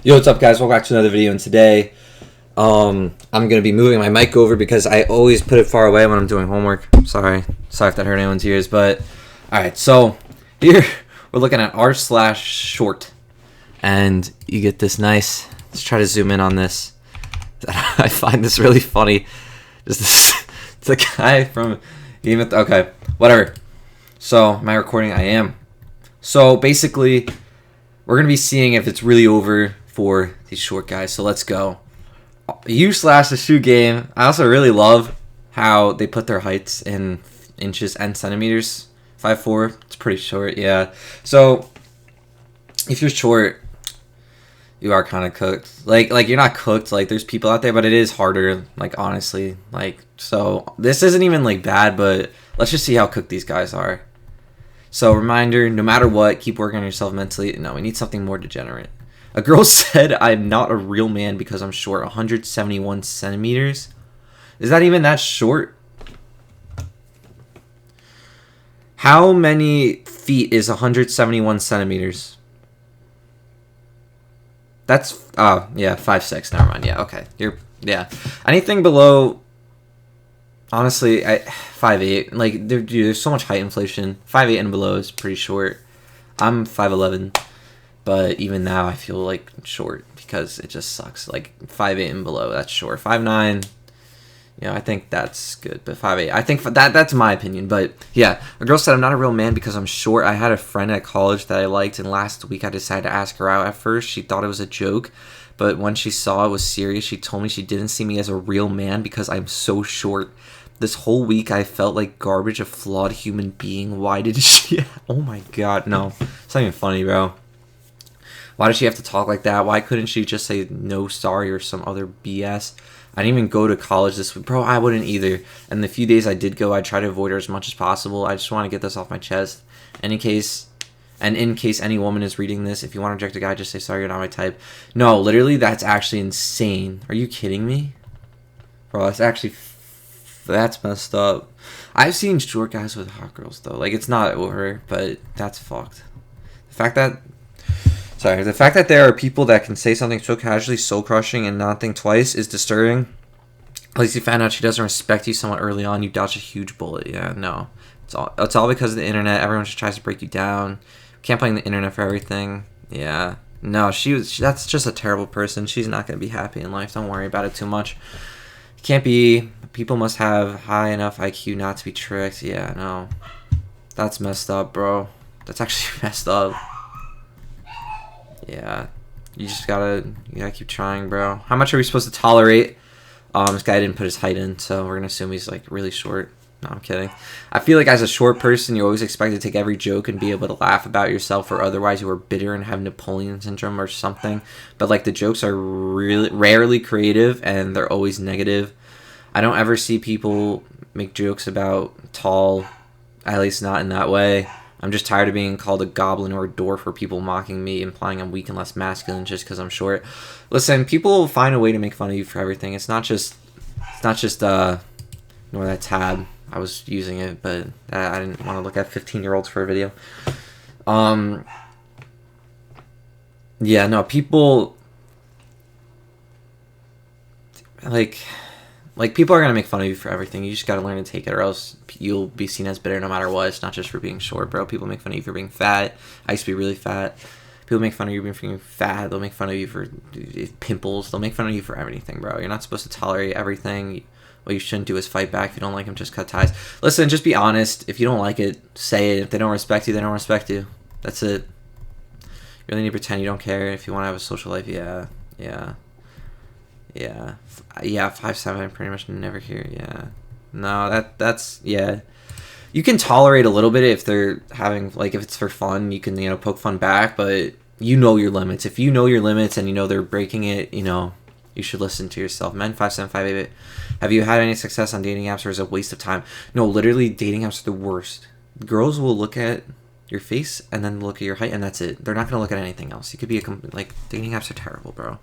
Yo, what's up, guys? Welcome back to another video, and today I'm gonna be moving my mic over because I always put it far away when I'm doing homework. Sorry if that hurt anyone's ears, but alright, so here we're looking at r/short, and you get this nice, let's try to zoom in on this. I find this really funny. Just this, it's a guy from okay, whatever. So am I recording? I am. So basically we're gonna be seeing if it's really over for these short guys. So let's go. The shoe game. I also really love how they put their heights in inches and centimeters. 5'4", it's pretty short, yeah. So if you're short, you are kind of cooked. Like you're not cooked. Like there's people out there, but it is harder. Like honestly, so this isn't even like bad, but let's just see how cooked these guys are. So reminder, no matter what, keep working on yourself mentally. No, we need something more degenerate. A girl said, I'm not a real man because I'm short. 171 centimeters. Is that even that short? How many feet is 171 centimeters? That's, oh, yeah, 5'6". Never mind. Yeah, okay. Yeah. Anything below, honestly, 5'8". Like, dude, there's so much height inflation. 5'8" and below is pretty short. I'm 5'11". But even now, I feel like short because it just sucks. Like 5'8" and below, that's short. 5'9", I think that's good. But 5'8", I think that's my opinion. But yeah, a girl said, I'm not a real man because I'm short. I had a friend at college that I liked, and last week I decided to ask her out. At first, she thought it was a joke, but when she saw it was serious, she told me she didn't see me as a real man because I'm so short. This whole week, I felt like garbage, a flawed human being. Why did she? Oh my god, no. It's not even funny, bro. Why does she have to talk like that? Why couldn't she just say no, sorry, or some other BS? I didn't even go to college this week. Bro, I wouldn't either. And the few days I did go, I tried to avoid her as much as possible. I just want to get this off my chest. In case any woman is reading this, if you want to reject a guy, just say, sorry, you're not my type. No, literally, that's actually insane. Are you kidding me? Bro, that's messed up. I've seen short guys with hot girls, though. Like, it's not over, but that's fucked. The fact that there are people that can say something so casually, so crushing, and not think twice is disturbing. At least you found out she doesn't respect you somewhat early on. You dodged a huge bullet. Yeah, no. It's all because of the internet. Everyone just tries to break you down. Can't blame the internet for everything. Yeah. No, that's just a terrible person. She's not going to be happy in life. Don't worry about it too much. Can't be. People must have high enough IQ not to be tricked. Yeah, no. That's messed up, bro. That's actually messed up. Yeah, you gotta keep trying, bro. How much are we supposed to tolerate? This guy didn't put his height in, so we're gonna assume he's like really short. No, I'm kidding. I feel like as a short person, you're always expected to take every joke and be able to laugh about yourself, or otherwise you are bitter and have Napoleon syndrome or something. But like the jokes are really rarely creative and they're always negative. I don't ever see people make jokes about tall, at least not in that way. I'm just tired of being called a goblin or a dwarf, or people mocking me, implying I'm weak and less masculine just because I'm short. Listen, people will find a way to make fun of you for everything. It's not just ignore that tab. I was using it, but I didn't want to look at 15-year-olds for a video. Yeah, no, people like people are going to make fun of you for everything. You just got to learn to take it, or else you'll be seen as bitter no matter what. It's not just for being short, bro. People make fun of you for being fat. I used to be really fat. People make fun of you for being fat. They'll make fun of you for pimples. They'll make fun of you for everything, bro. You're not supposed to tolerate everything. What you shouldn't do is fight back. If you don't like them, just cut ties. Listen, just be honest. If you don't like it, say it. If they don't respect you, they don't respect you. That's it. You really need to pretend you don't care. If you want to have a social life, yeah. 5'7", pretty much never hear. Yeah, no, that's yeah. You can tolerate a little bit if they're having, like, if it's for fun, you can poke fun back, but you know your limits. If you know your limits and they're breaking it, you should listen to yourself. Men 5'7", 5'8". Have you had any success on dating apps, or is it a waste of time? No, literally, dating apps are the worst. Girls will look at your face and then look at your height, and that's it. They're not gonna look at anything else. You could be dating apps are terrible, bro.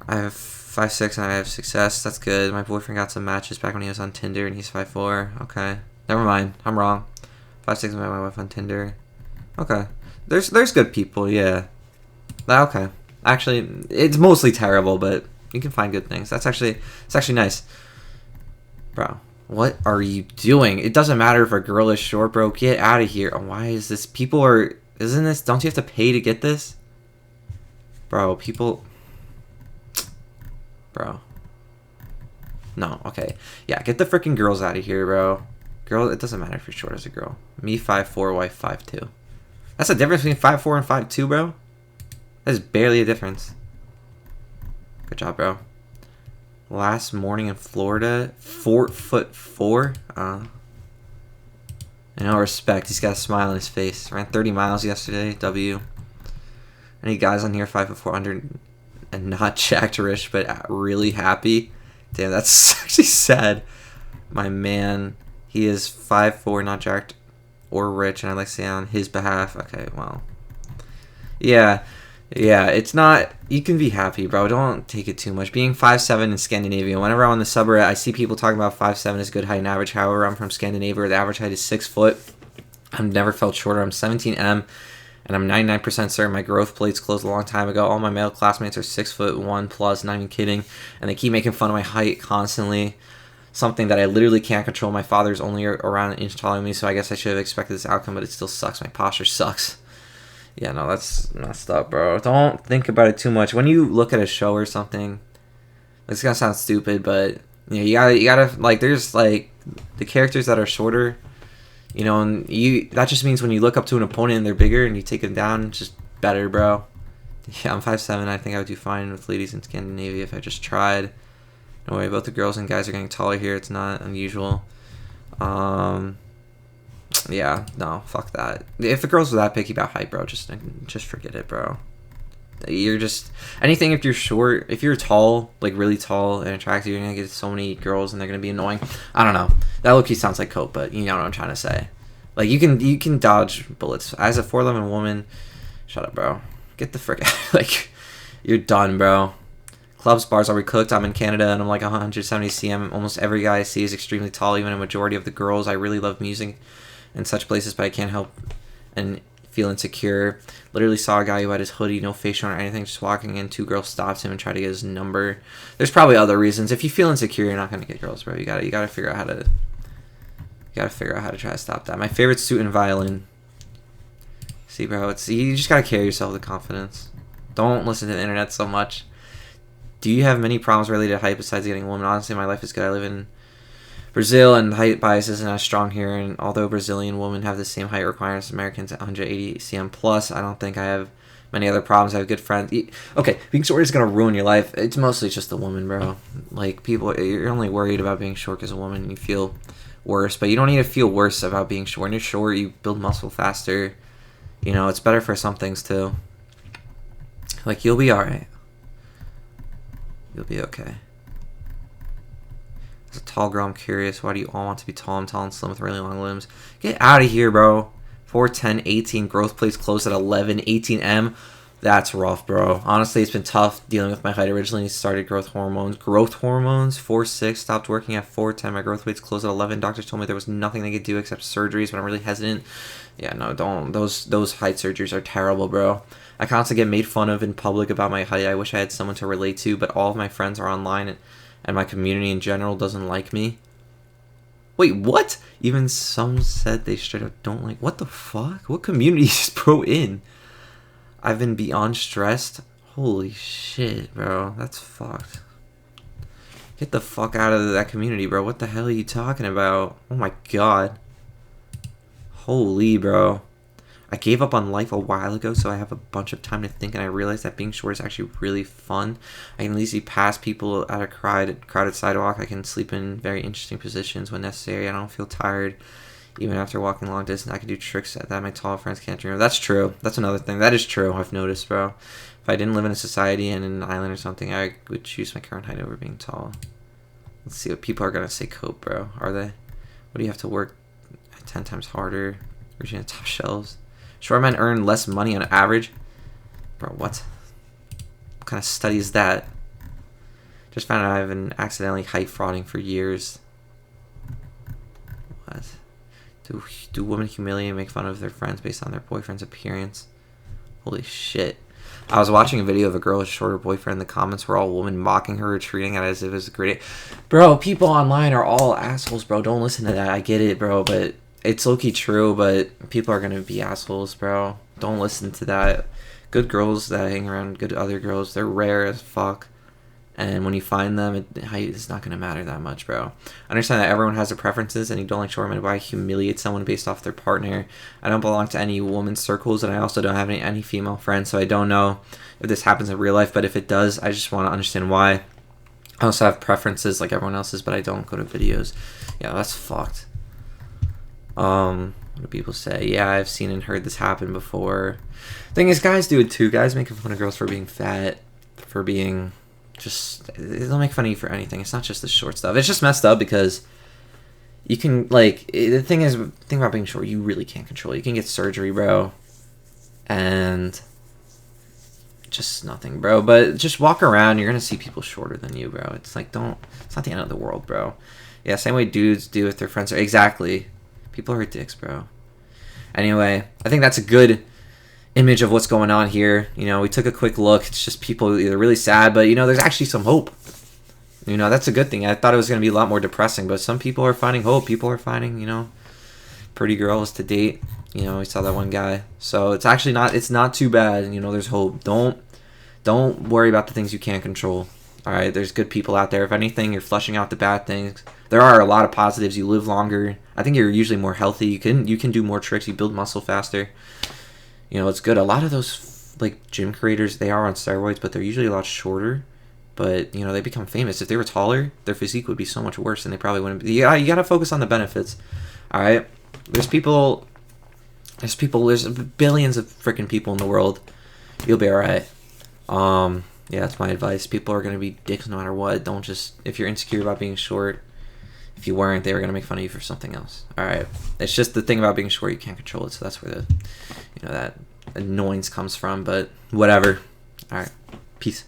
I have 5'6" and I have success. That's good. My boyfriend got some matches back when he was on Tinder, and he's 5'4". Okay, never mind. I'm wrong. 5'6" and my wife on Tinder. Okay, there's good people. Yeah. Okay. Actually, it's mostly terrible, but you can find good things. It's actually nice. Bro, what are you doing? It doesn't matter if a girl is short, bro. Get out of here. Why is this? People are... Isn't this... Don't you have to pay to get this? Bro, people... Bro. No, okay. Yeah, get the freaking girls out of here, bro. Girl, it doesn't matter if you're short as a girl. Me 5'4", wife 5'2". That's the difference between 5'4" and 5'2", bro. That is barely a difference. Good job, bro. Last morning in Florida, 4'4". In all respect, he's got a smile on his face. Ran 30 miles yesterday, W. Any guys on here 5'4" and not jacked rich, but really happy? Damn, that's actually sad. My man, he is 5'4", not jacked or rich, and I'd like to say on his behalf. Okay, well, yeah, it's not. You can be happy, bro. Don't take it too much. Being 5'7" in Scandinavia, whenever I'm on the subreddit, I see people talking about 5'7" is good height and average. However, I'm from Scandinavia, where the average height is 6 foot. I've never felt shorter. I'm 17M, and I'm 99% certain my growth plates closed a long time ago. All my male classmates are 6'1" plus, not even kidding, and they keep making fun of my height constantly. Something that I literally can't control. My father's only around an inch taller than me, so I guess I should have expected this outcome, but it still sucks. My posture sucks. Yeah, no, that's messed up, bro. Don't think about it too much. When you look at a show or something, it's gonna sound stupid, but you gotta like, there's like the characters that are shorter, and that just means when you look up to an opponent and they're bigger and you take them down, it's just better, bro. Yeah, I'm 5'7". I think I would do fine with ladies in Scandinavia if I just tried. Don't worry, both the girls and guys are getting taller here. It's not unusual. Yeah, no, fuck that. If the girls were that picky about height, bro, just forget it, bro. You're just... Anything if you're short, if you're tall, like really tall and attractive, you're gonna get so many girls and they're gonna be annoying. I don't know. That low-key sounds like cope, but you know what I'm trying to say. Like, you can dodge bullets. As a 4'11" woman, shut up, bro. Get the frick out. Like, you're done, bro. Clubs, bars are cooked. I'm in Canada and I'm like 170 cm. Almost every guy I see is extremely tall, even a majority of the girls. I really love music in such places, but I can't help and feel insecure. Literally saw a guy who had his hoodie, no facial or anything, just walking in. 2 girls stopped him and tried to get his number. There's probably other reasons. If you feel insecure, you're not gonna get girls, bro. You gotta figure out how to try to stop that. My favorite suit and violin. See, bro, you just gotta carry yourself with confidence. Don't listen to the internet so much. Do you have many problems related to height besides getting a woman? Honestly, my life is good. I live in Brazil, and height bias isn't as strong here. And although Brazilian women have the same height requirements as Americans at 180 cm plus, I don't think I have many other problems. I have good friends. Okay, being short is gonna ruin your life. It's mostly just a woman, bro. Like, you're only worried about being short as a woman, and you feel worse. But you don't need to feel worse about being short. When you're short, you build muscle faster. It's better for some things too. Like, you'll be alright. You'll be okay. As a tall girl, I'm curious. Why do you all want to be tall? I'm tall and slim with really long limbs. Get out of here, bro. 4'10", 18. Growth plates close at 11. 18M. That's rough, bro. Honestly, it's been tough dealing with my height. Originally started growth hormones. 4'6". Stopped working at 4'10". My growth plates closed at 11. Doctors told me there was nothing they could do except surgeries, but I'm really hesitant. Yeah, no, don't. Those height surgeries are terrible, bro. I constantly get made fun of in public about my height. I wish I had someone to relate to, but all of my friends are online, and my community in general doesn't like me. Wait, what? Even some said they straight up don't like... What the fuck? What community is bro in? I've been beyond stressed. Holy shit, bro. That's fucked. Get the fuck out of that community, bro. What the hell are you talking about? Oh my god. Holy, bro. I gave up on life a while ago, so I have a bunch of time to think, and I realized that being short is actually really fun. I can easily pass people at a crowded sidewalk. I can sleep in very interesting positions when necessary. I don't feel tired even after walking long distance. I can do tricks that my tall friends can't do. That's true. That's another thing. That is true, I've noticed, bro. If I didn't live in a society and in an island or something, I would choose my current height over being tall. Let's see what people are going to say cope, bro. Are they? What do you have to work 10 times harder? Reaching the top shelves? Short men earn less money on average? Bro, what? What kind of study is that? Just found out I've been accidentally height frauding for years. What? Do women humiliate and make fun of their friends based on their boyfriend's appearance? Holy shit. I was watching a video of a girl with a shorter boyfriend. The comments were all women mocking her, treating it as if it was a great. Bro, people online are all assholes, bro. Don't listen to that. I get it, bro, but it's low-key true, but people are gonna be assholes, bro. Don't listen to that. Good girls that hang around good other girls, they're rare as fuck. And when you find them, it's not going to matter that much, bro. I understand that everyone has their preferences, and you don't like short men. Why humiliate someone based off their partner? I don't belong to any women's circles, and I also don't have any female friends, so I don't know if this happens in real life. But if it does, I just want to understand why. I also have preferences like everyone else's, but I don't go to videos. Yeah, that's fucked. What do people say? Yeah, I've seen and heard this happen before. Thing is, guys do it too. Guys making fun of girls for being fat, for being... just they'll make fun of you for anything. It's not just the short stuff. It's just messed up because you can the thing about being short, you really can't control. You can get surgery, bro, and just nothing, bro. But just walk around, you're gonna see people shorter than you, bro. It's like it's not the end of the world, bro. Yeah, same way dudes do with their friends. Exactly. People are dicks, bro. Anyway, I think that's a good image of what's going on here. You know, we took a quick look. It's just people either really sad, but you know, there's actually some hope. You know, that's a good thing. I thought it was going to be a lot more depressing, but some people are finding hope. People are finding, you know, pretty girls to date. You know, we saw that one guy. So it's actually not too bad. You know, there's hope. Don't worry about the things you can't control. All right, there's good people out there. If anything, you're flushing out the bad things. There are a lot of positives. You live longer. I think you're usually more healthy. You can do more tricks. You build muscle faster. You know, it's good. A lot of those, like, gym creators, they are on steroids, but they're usually a lot shorter. But, you know, they become famous. If they were taller, their physique would be so much worse, and they probably wouldn't be. Yeah, you got to focus on the benefits. All right? There's billions of freaking people in the world. You'll be all right. Yeah, that's my advice. People are going to be dicks no matter what. Don't just, if you're insecure about being short, if you weren't, they were going to make fun of you for something else. All right. It's just the thing about being short, you can't control it. So that's where that annoyance comes from. But whatever. All right. Peace.